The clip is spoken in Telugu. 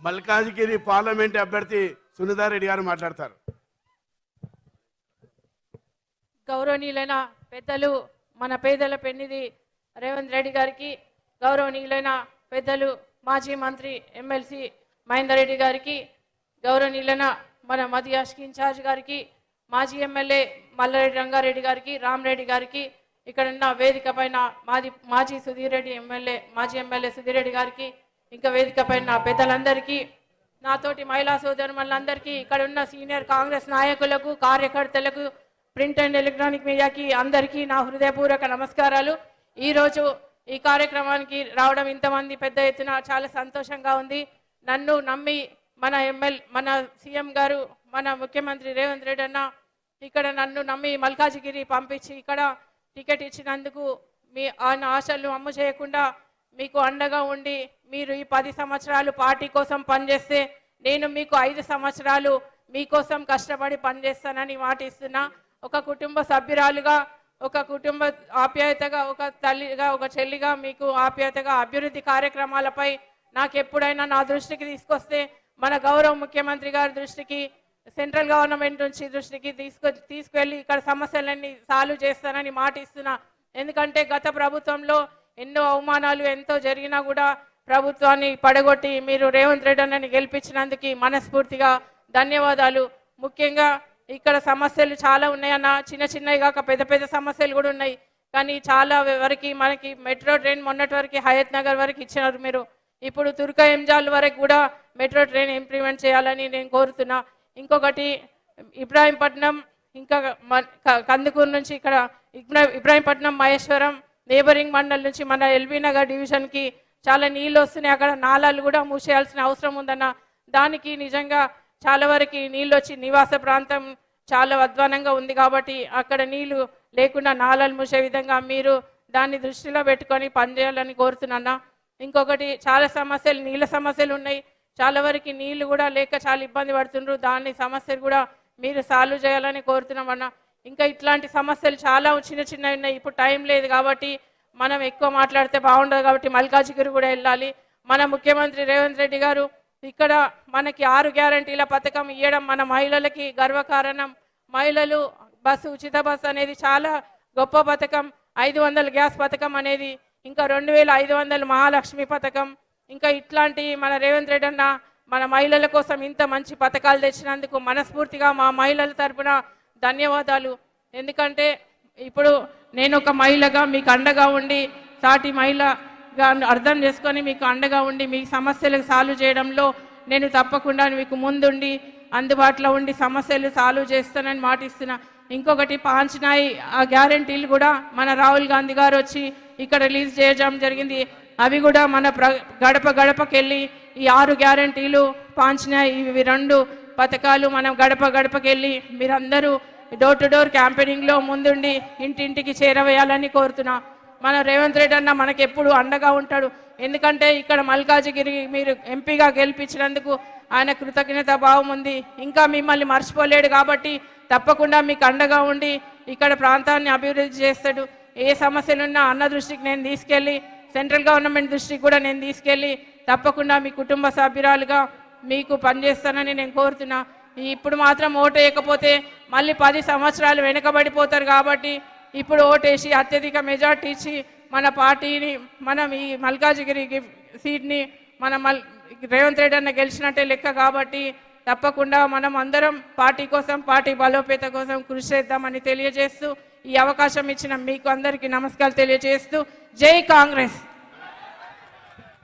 మల్కాజిగిరి పార్లమెంట్ అభ్యర్థి సునీతారెడ్డి గారు మాట్లాడతారు. గౌరవనీయులైన పెద్దలు మన పేదల పెన్నిది రేవంత్ రెడ్డి గారికి, గౌరవనీయులైన పెద్దలు మాజీ మంత్రి ఎమ్మెల్సీ మహేందర్ రెడ్డి గారికి, గౌరవనీయులైన మన మధ్యాష్కి ఇన్ఛార్జ్ గారికి, మాజీ ఎమ్మెల్యే మల్లారెడ్డి రంగారెడ్డి గారికి, రామరెడ్డి గారికి, ఇక్కడ ఉన్న వేదిక పైన మాజీ ఎమ్మెల్యే సుధీర్ రెడ్డి గారికి, ఇంకా వేదిక పైన పెద్దలందరికీ, నాతోటి మహిళా సోదరులందరికీ, ఇక్కడ ఉన్న సీనియర్ కాంగ్రెస్ నాయకులకు, కార్యకర్తలకు, ప్రింట్ అండ్ ఎలక్ట్రానిక్ మీడియాకి అందరికీ నా హృదయపూర్వక నమస్కారాలు. ఈరోజు ఈ కార్యక్రమానికి రావడం ఇంతమంది పెద్ద ఎత్తున చాలా సంతోషంగా ఉంది. నన్ను నమ్మి మన సీఎం గారు, మన ముఖ్యమంత్రి రేవంత్ రెడ్డి అన్న ఇక్కడ నన్ను నమ్మి మల్కాజిగిరి పంపించి ఇక్కడ టికెట్ ఇచ్చినందుకు ఆయన ఆశలు అమ్ము చేయకుండా మీకు అండగా ఉండి మీరు ఈ 10 సంవత్సరాలు పార్టీ కోసం పనిచేస్తే నేను మీకు 5 సంవత్సరాలు మీకోసం కష్టపడి పనిచేస్తానని మాటిస్తున్నా. ఒక కుటుంబ సభ్యురాలుగా, ఒక కుటుంబ ఆప్యాయతగా, ఒక తల్లిగా, ఒక చెల్లిగా మీకు ఆప్యాయతగా అభివృద్ధి కార్యక్రమాలపై నాకు ఎప్పుడైనా నా దృష్టికి తీసుకొస్తే మన గౌరవ ముఖ్యమంత్రి గారి దృష్టికి, సెంట్రల్ గవర్నమెంట్ నుంచి దృష్టికి తీసుకెళ్ళి ఇక్కడ సమస్యలన్నీ సాల్వ్ చేస్తానని మాటిస్తున్నా. ఎందుకంటే గత ప్రభుత్వంలో ఎన్నో అవమానాలు ఎంతో జరిగినా కూడా ప్రభుత్వాన్ని పడగొట్టి మీరు రేవంత్ రెడ్డి అన్నని గెలిపించినందుకు మనస్ఫూర్తిగా ధన్యవాదాలు. ముఖ్యంగా ఇక్కడ సమస్యలు చాలా ఉన్నాయన్న, చిన్నవి కాక పెద్ద సమస్యలు కూడా ఉన్నాయి. కానీ చాలా వరకు మనకి మెట్రో ట్రైన్ మొన్నటి వరకు హయత్ నగర్ వరకు ఇచ్చినారు మీరు. ఇప్పుడు తుర్కా ఎంజాల్ వరకు కూడా మెట్రో ట్రైన్ ఇంప్లిమెంట్ చేయాలని నేను కోరుతున్నా. ఇంకొకటి ఇబ్రాహీంపట్నం, ఇంకా కందుకూరు నుంచి ఇక్కడ ఇబ్రాహీంపట్నం, మహేశ్వరం నేబరింగ్ మండల్ నుంచి మన ఎల్బీ నగర్ డివిజన్కి చాలా నీళ్ళు వస్తున్నాయి. అక్కడ నాలాలు కూడా మూసేయాల్సిన అవసరం ఉందన్న. దానికి నిజంగా చాలా వరకు నీళ్ళు వచ్చి నివాస ప్రాంతం చాలా అధ్వానంగా ఉంది కాబట్టి అక్కడ నీళ్లు లేకుండా నాలాలు మూసే విధంగా మీరు దాన్ని దృష్టిలో పెట్టుకొని పనిచేయాలని కోరుతున్నా. ఇంకొకటి చాలా సమస్యలు, నీళ్ళ సమస్యలు ఉన్నాయి. చాలా వరకు నీళ్లు కూడా లేక చాలా ఇబ్బంది పడుతుండ్రు. దాని సమస్యలు కూడా మీరు సాల్వ్ చేయాలని కోరుతున్నామన్నా. ఇంకా ఇట్లాంటి సమస్యలు చాలా చిన్నవి ఉన్నాయి. ఇప్పుడు టైం లేదు కాబట్టి మనం ఎక్కువ మాట్లాడితే బాగుండదు కాబట్టి మల్కాజిగిరి కూడా వెళ్ళాలి. మన ముఖ్యమంత్రి రేవంత్ రెడ్డి గారు ఇక్కడ మనకి 6 గ్యారంటీల పథకం ఇవ్వడం మన మహిళలకి గర్వకారణం. మహిళలు ఉచిత బస్సు అనేది చాలా గొప్ప పథకం. 500 గ్యాస్ పథకం అనేది, ఇంకా 2500 మహాలక్ష్మి పథకం, ఇంకా ఇట్లాంటి మన రేవంత్ రెడ్డి అన్న మన మహిళల కోసం ఇంత మంచి పథకాలు తెచ్చినందుకు మనస్ఫూర్తిగా మా మహిళల తరపున ధన్యవాదాలు. ఎందుకంటే ఇప్పుడు నేను ఒక మహిళగా మీకు అండగా ఉండి, సాటి మహిళగా అర్థం చేసుకొని మీకు అండగా ఉండి మీ సమస్యలకు సాల్వ్ చేయడంలో నేను తప్పకుండా మీకు ముందుండి అందుబాటులో ఉండి సమస్యలు సాల్వ్ చేస్తానని మాటిస్తున్నా. ఇంకొకటి పాంచనాయి ఆ గ్యారంటీలు కూడా మన రాహుల్ గాంధీ గారు వచ్చి ఇక్కడ రిలీజ్ చేయడం జరిగింది. అవి కూడా మన గడపకెళ్ళి ఈ 6 గ్యారంటీలు పాంచనాయి ఇవి 2 పథకాలు మనం గడపకెళ్ళి మీరందరూ డోర్ టు డోర్ క్యాంపెయినింగ్లో ముందుండి ఇంటింటికి చేరవేయాలని కోరుతున్నా. మన రేవంత్ రెడ్డి అన్న మనకు ఎప్పుడు అండగా ఉంటాడు. ఎందుకంటే ఇక్కడ మల్కాజిగిరి మీరు ఎంపీగా గెలిపించినందుకు ఆయన కృతజ్ఞత భావం ఉంది. ఇంకా మిమ్మల్ని మర్చిపోలేడు కాబట్టి తప్పకుండా మీకు అండగా ఉండి ఇక్కడ ప్రాంతాన్ని అభివృద్ధి చేస్తాడు. ఏ సమస్యలున్నా అన్న దృష్టికి నేను తీసుకెళ్ళి, సెంట్రల్ గవర్నమెంట్ దృష్టికి కూడా నేను తీసుకెళ్ళి తప్పకుండా మీ కుటుంబ సభ్యురాలుగా మీకు పనిచేస్తానని నేను కోరుతున్నా. ఇప్పుడు మాత్రం ఓటు వేయకపోతే మళ్ళీ 10 సంవత్సరాలు వెనుకబడిపోతారు కాబట్టి ఇప్పుడు ఓటేసి అత్యధిక మెజార్టీ ఇచ్చి మన పార్టీని, మనం ఈ మల్కాజిగిరి సీట్ని మనం రేవంత్ రెడ్డి అన్న గెలిచినట్టే లెక్క కాబట్టి తప్పకుండా మనం అందరం పార్టీ కోసం, పార్టీ బలోపేత కోసం కృషి చేద్దామని తెలియజేస్తూ ఈ అవకాశం ఇచ్చిన మీకు అందరికీ నమస్కారాలు తెలియజేస్తూ జై కాంగ్రెస్.